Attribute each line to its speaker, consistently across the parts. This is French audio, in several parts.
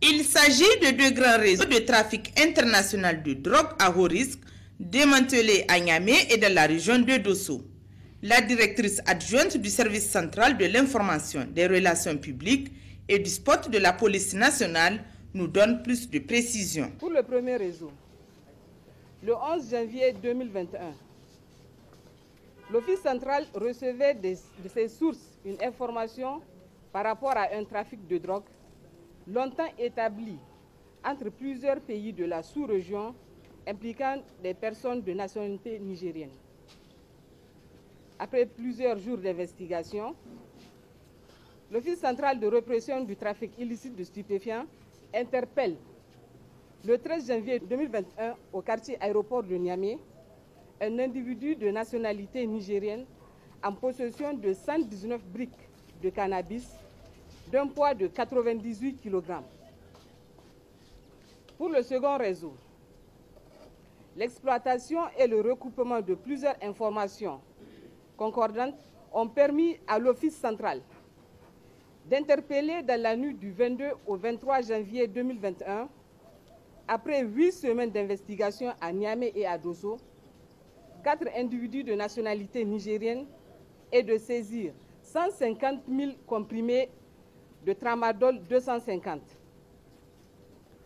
Speaker 1: Il s'agit de deux grands réseaux de trafic international de drogue à haut risque démantelés à Niamey et dans la région de Dosso. La directrice adjointe du service central de l'information, des relations publiques et du spot de la police nationale nous donne plus de précisions.
Speaker 2: Pour le premier réseau, le 11 janvier 2021, l'Office central recevait de ses sources une information par rapport à un trafic de drogue longtemps établi entre plusieurs pays de la sous-région impliquant des personnes de nationalité nigérienne. Après plusieurs jours d'investigation, l'Office central de répression du trafic illicite de stupéfiants interpelle le 13 janvier 2021 au quartier aéroport de Niamey un individu de nationalité nigérienne en possession de 119 briques de cannabis d'un poids de 98 kg. Pour le second réseau, l'exploitation et le recoupement de plusieurs informations concordantes ont permis à l'Office central d'interpeller dans la nuit du 22 au 23 janvier 2021, après 8 semaines d'investigation à Niamey et à Dosso, 4 individus de nationalité nigérienne et de saisir 150 000 comprimés de tramadol 250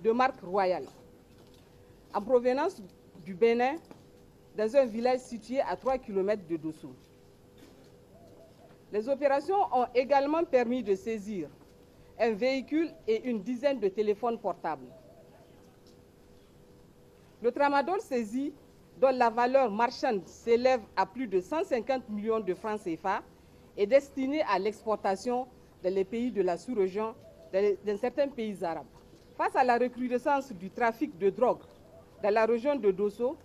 Speaker 2: de marque royale en provenance du Bénin dans un village situé à 3 km de Dosso. Les opérations ont également permis de saisir un véhicule et une dizaine de téléphones portables. Le tramadol saisi, dont la valeur marchande s'élève à plus de 150 millions de francs CFA, est destiné à l'exportation dans les pays de la sous-région, dans certains pays arabes. Face à la recrudescence du trafic de drogue dans la région de Dosso,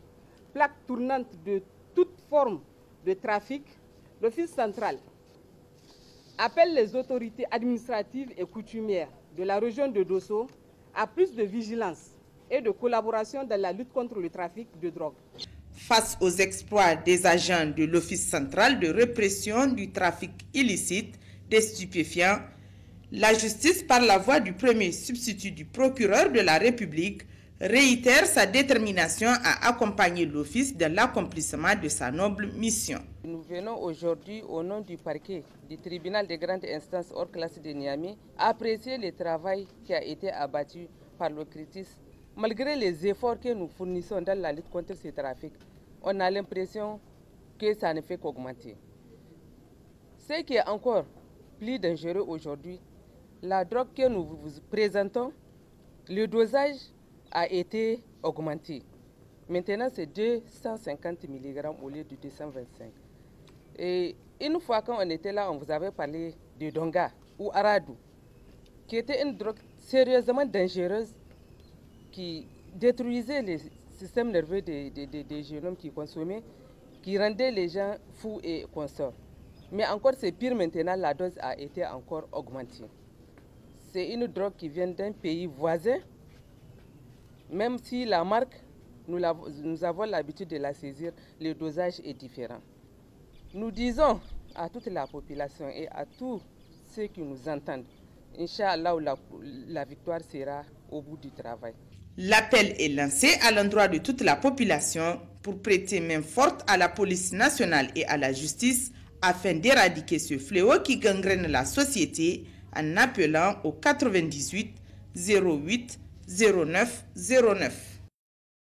Speaker 2: plaque tournante de toute forme de trafic, l'Office central appelle les autorités administratives et coutumières de la région de Dosso à plus de vigilance et de collaboration dans la lutte contre le trafic de drogue.
Speaker 1: Face aux exploits des agents de l'Office central de répression du trafic illicite des stupéfiants, la justice, par la voix du premier substitut du procureur de la République, réitère sa détermination à accompagner l'Office dans l'accomplissement de sa noble mission.
Speaker 3: Nous venons aujourd'hui, au nom du parquet du tribunal de grande instance hors classe de Niamey, apprécier le travail qui a été abattu par le CRITIS. Malgré les efforts que nous fournissons dans la lutte contre ce trafic, on a l'impression que ça ne fait qu'augmenter. Ce qui est encore plus dangereux aujourd'hui, la drogue que nous vous présentons, le dosage a été augmenté. Maintenant, c'est 250 mg au lieu de 225. Et une fois quand on était là, on vous avait parlé de Donga ou Aradou, qui était une drogue sérieusement dangereuse qui détruisait les systèmes nerveux des jeunes hommes qui consommaient, qui rendait les gens fous et consorts. Mais encore c'est pire maintenant, la dose a été encore augmentée. C'est une drogue qui vient d'un pays voisin, même si la marque, nous avons l'habitude de la saisir, le dosage est différent. Nous disons à toute la population et à tous ceux qui nous entendent, Inch'Allah, la victoire sera au bout du travail.
Speaker 1: L'appel est lancé à l'endroit de toute la population pour prêter main forte à la police nationale et à la justice afin d'éradiquer ce fléau qui gangrène la société en appelant au 98 08 09 09.